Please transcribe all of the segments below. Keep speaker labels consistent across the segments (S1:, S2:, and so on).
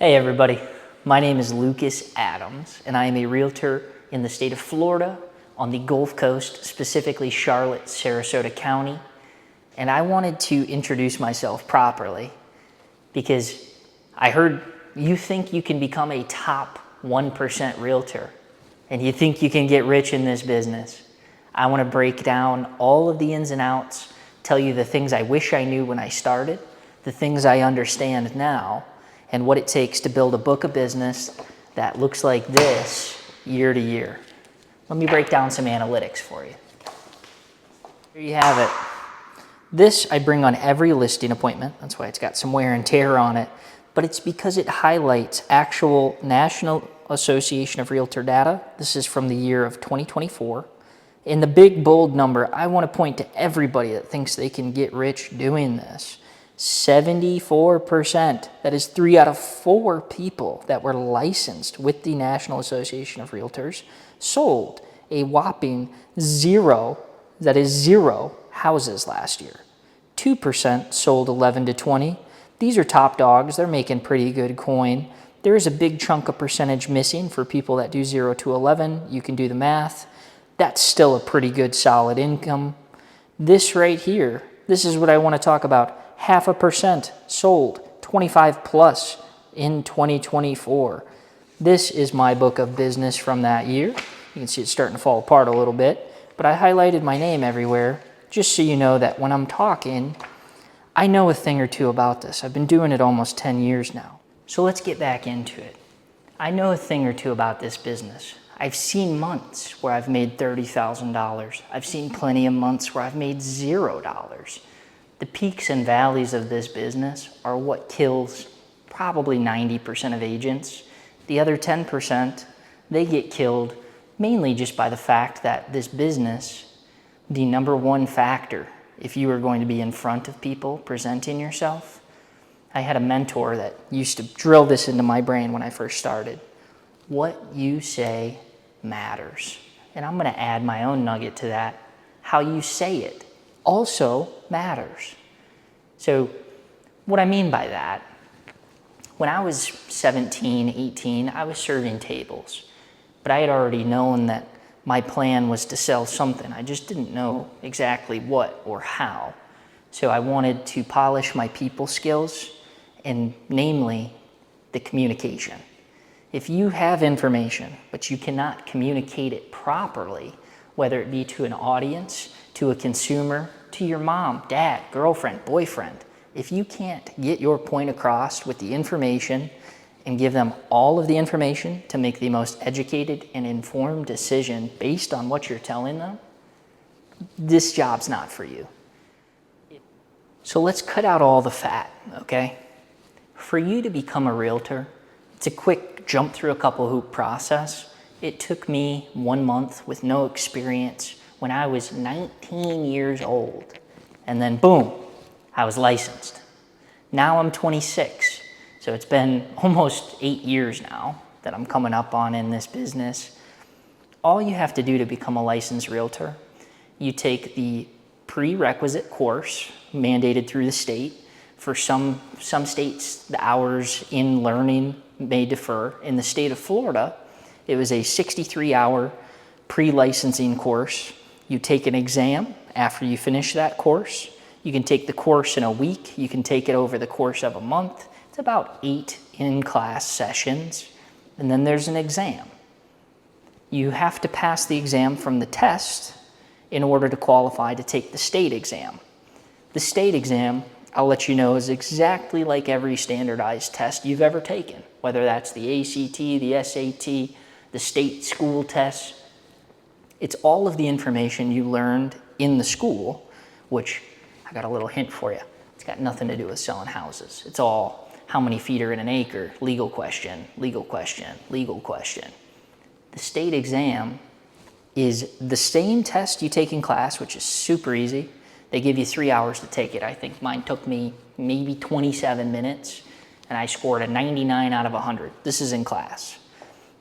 S1: Hey everybody, my name is Lucas Adams and I am a realtor in the state of Florida on the Gulf Coast, specifically Charlotte, Sarasota County. And I wanted to introduce myself properly because I heard you think you can become a top 1% realtor and you think you can get rich in this business. I want to break down all of the ins and outs, tell you the things I wish I knew when I started, the things I understand now, and what it takes to build a book of business that looks like this year to year. Let me break down some analytics for you. Here you have it. This I bring on every listing appointment. That's why it's got some wear and tear on it, but it's because it highlights actual National Association of Realtor data. This is from the year of 2024. In the big bold number, I want to point to everybody that thinks they can get rich doing this. 74%, that is 3 out of 4 people that were licensed with the National Association of Realtors sold a whopping 0 houses last year. 2% sold 11 to 20. These are top dogs. They're making pretty good coin. There is a big chunk of percentage missing for people that do 0 to 11. You can do the math. That's still a pretty good solid income. This right here, this is what I want to talk about. 0.5% sold, 25 plus in 2024. This is my book of business from that year. You can see it's starting to fall apart a little bit, but I highlighted my name everywhere just so you know that when I'm talking, I know a thing or two about this. I've been doing it almost 10 years now. So let's get back into it. I know a thing or two about this business. I've seen months where I've made $30,000. I've seen plenty of months where I've made $0. The peaks and valleys of this business are what kills probably 90% of agents. The other 10%, they get killed mainly just by the fact that this business, the number one factor, if you were going to be in front of people presenting yourself, I had a mentor that used to drill this into my brain when I first started. What you say matters. And I'm going to add my own nugget to that. How you say it also matters. So what I mean by that, when I was 17, 18, I was serving tables, but I had already known that my plan was to sell something. I just didn't know exactly what or how. So I wanted to polish my people skills, and namely the communication. If you have information, but you cannot communicate it properly, whether it be to an audience, to a consumer, to your mom, dad, girlfriend, boyfriend, if you can't get your point across with the information and give them all of the information to make the most educated and informed decision based on what you're telling them, this job's not for you. So let's cut out all the fat, okay? For you to become a realtor, it's a quick jump through a couple hoop process. It took me 1 month with no experience when I was 19 years old. And then boom, I was licensed. Now I'm 26. So it's been almost 8 years now that I'm coming up on in this business. All you have to do to become a licensed realtor, you take the prerequisite course mandated through the state. For some states, the hours in learning may differ. In the state of Florida, it was a 63-hour pre-licensing course. You take an exam after you finish that course. You can take the course in a week. You can take it over the course of a month. It's about 8 in-class sessions. And then there's an exam. You have to pass the exam from the test in order to qualify to take the state exam. The state exam, I'll let you know, is exactly like every standardized test you've ever taken, whether that's the ACT, the SAT, the state school tests. It's all of the information you learned in the school, which I got a little hint for you. It's got nothing to do with selling houses. It's all how many feet are in an acre, legal question, legal question, legal question. The state exam is the same test you take in class, which is super easy. They give you 3 hours to take it. I think mine took me maybe 27 minutes, and I scored a 99 out of 100. This is in class.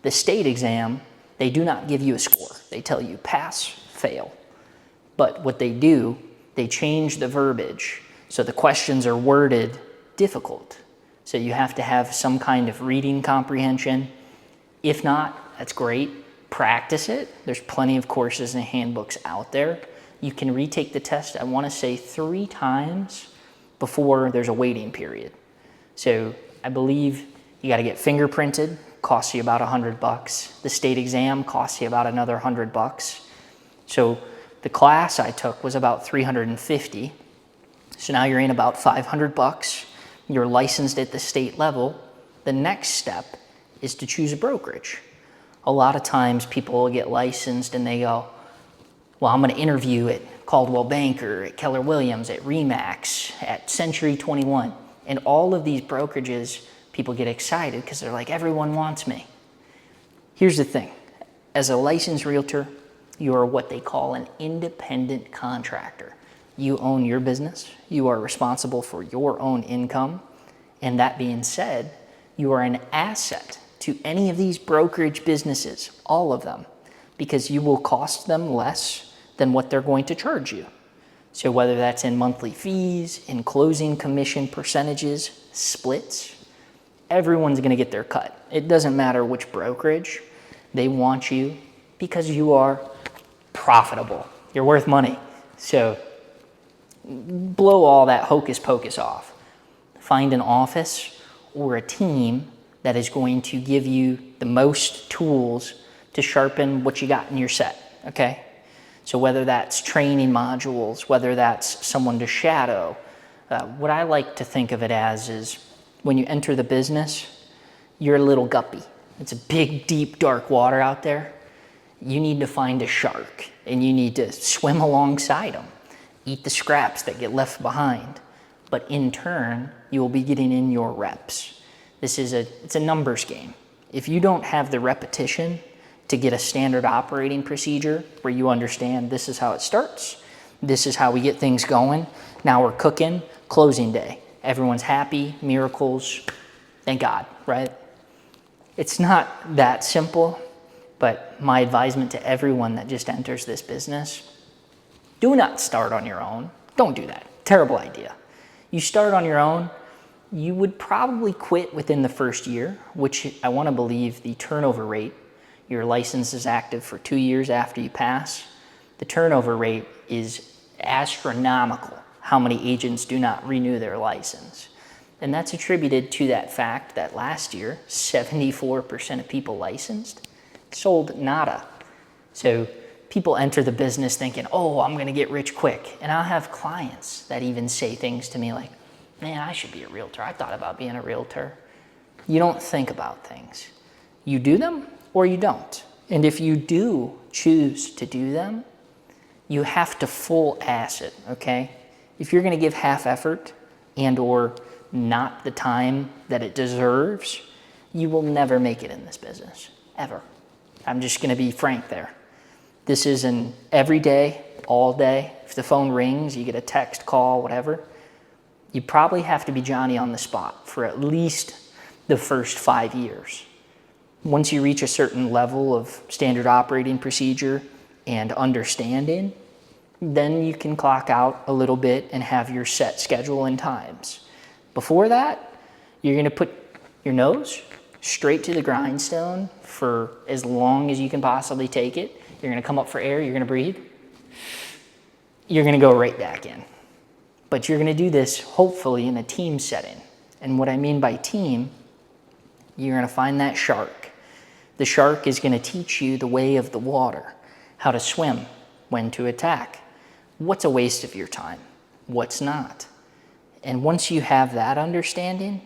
S1: The state exam, they do not give you a score. They tell you pass, fail. But what they do, they change the verbiage. So the questions are worded difficult. So you have to have some kind of reading comprehension. If not, that's great. Practice it. There's plenty of courses and handbooks out there. You can retake the test, I want to say 3 times before there's a waiting period. So I believe you got to get fingerprinted, costs you about $100. The state exam costs you about another $100. So the class I took was about $350. So now you're in about $500. You're licensed at the state level. The next step is to choose a brokerage. A lot of times people will get licensed and they go, well, I'm going to interview at Coldwell Banker, at Keller Williams, at Remax, at Century 21. And all of these brokerages, people get excited because they're like, everyone wants me. Here's the thing. As a licensed realtor, you are what they call an independent contractor. You own your business. You are responsible for your own income. And that being said, you are an asset to any of these brokerage businesses, all of them, because you will cost them less than what they're going to charge you. So whether that's in monthly fees, in closing commission percentages, splits, everyone's going to get their cut. It doesn't matter which brokerage. They want you because you are profitable. You're worth money. So blow all that hocus pocus off. Find an office or a team that is going to give you the most tools to sharpen what you got in your set, okay? So whether that's training modules, whether that's someone to shadow, what I like to think of it as is when you enter the business, you're a little guppy. It's a big, deep, dark water out there. You need to find a shark and you need to swim alongside them, eat the scraps that get left behind. But in turn, you will be getting in your reps. It's a numbers game. If you don't have the repetition to get a standard operating procedure where you understand this is how it starts, this is how we get things going, now we're cooking, closing day. Everyone's happy, miracles, thank God, right? It's not that simple, but my advisement to everyone that just enters this business, do not start on your own. Don't do that. Terrible idea. You start on your own, you would probably quit within the first year, which I want to believe the turnover rate, your license is active for 2 years after you pass, the turnover rate is astronomical, how many agents do not renew their license. And that's attributed to that fact that last year, 74% of people licensed sold nada. So people enter the business thinking, oh, I'm going to get rich quick. And I'll have clients that even say things to me like, man, I should be a realtor. I thought about being a realtor. You don't think about things. You do them or you don't. And if you do choose to do them, you have to full ass it, okay? If you're going to give half effort and or not the time that it deserves, you will never make it in this business, ever. I'm just going to be frank there. This is an every day, all day. If the phone rings, you get a text, call, whatever, you probably have to be Johnny on the spot for at least the first 5 years. Once you reach a certain level of standard operating procedure and understanding, then you can clock out a little bit and have your set schedule and times. Before that, you're going to put your nose straight to the grindstone for as long as you can possibly take it. You're going to come up for air, you're going to breathe. You're going to go right back in. But you're going to do this hopefully in a team setting. And what I mean by team, you're going to find that shark. The shark is going to teach you the way of the water, how to swim, when to attack, what's a waste of your time, what's not. And once you have that understanding,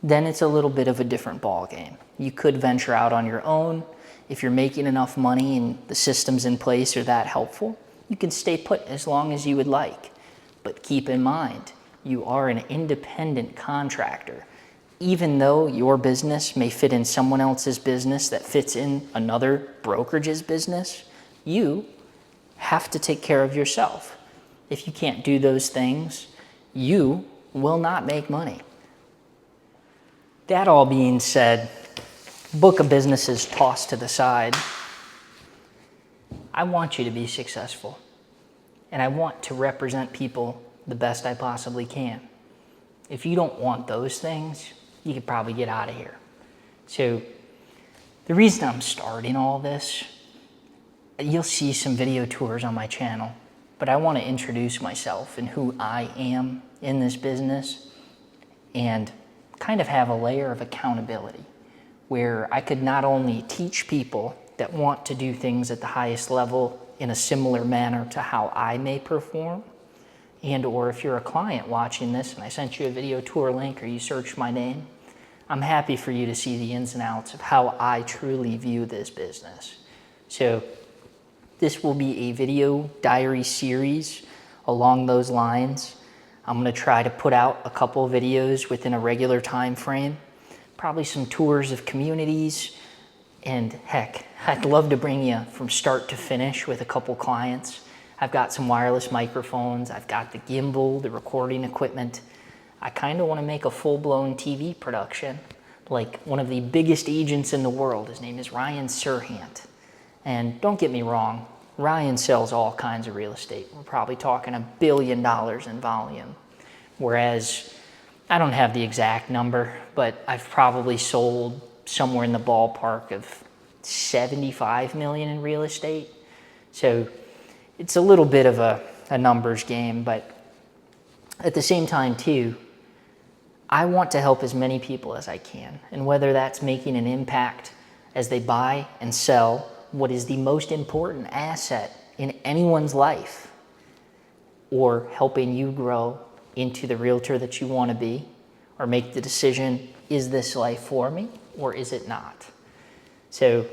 S1: then it's a little bit of a different ball game. You could venture out on your own. If you're making enough money and the systems in place are that helpful, you can stay put as long as you would like. But keep in mind, you are an independent contractor. Even though your business may fit in someone else's business that fits in another brokerage's business, you have to take care of yourself. If you can't do those things, you will not make money. That all being said, book of business is tossed to the side. I want you to be successful, and I want to represent people the best I possibly can. If you don't want those things, you could probably get out of here. So the reason I'm starting all this, you'll see some video tours on my channel, but I want to introduce myself and who I am in this business and kind of have a layer of accountability where I could not only teach people that want to do things at the highest level in a similar manner to how I may perform, and or if you're a client watching this and I sent you a video tour link or you search my name, I'm happy for you to see the ins and outs of how I truly view this business. So this will be a video diary series along those lines. I'm gonna try to put out a couple of videos within a regular time frame, probably some tours of communities, and heck, I'd love to bring you from start to finish with a couple clients. I've got some wireless microphones, I've got the gimbal, the recording equipment. I kind of want to make a full-blown TV production, like one of the biggest agents in the world. His name is Ryan Serhant. And don't get me wrong, Ryan sells all kinds of real estate. We're probably talking $1 billion in volume. Whereas, I don't have the exact number, but I've probably sold somewhere in the ballpark of 75 million in real estate. So it's a little bit of a numbers game, but at the same time too, I want to help as many people as I can. And whether that's making an impact as they buy and sell what is the most important asset in anyone's life, or helping you grow into the realtor that you want to be, or make the decision, is this life for me or is it not? So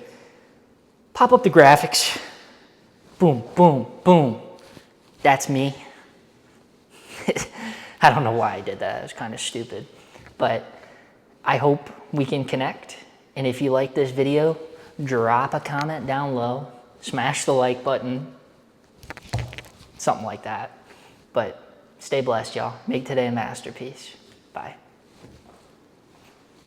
S1: pop up the graphics. Boom, boom, boom. That's me. I don't know why I did that. It was kind of stupid. But I hope we can connect. And if you like this video, drop a comment down low. Smash the like button. Something like that. But stay blessed, y'all. Make today a masterpiece. Bye.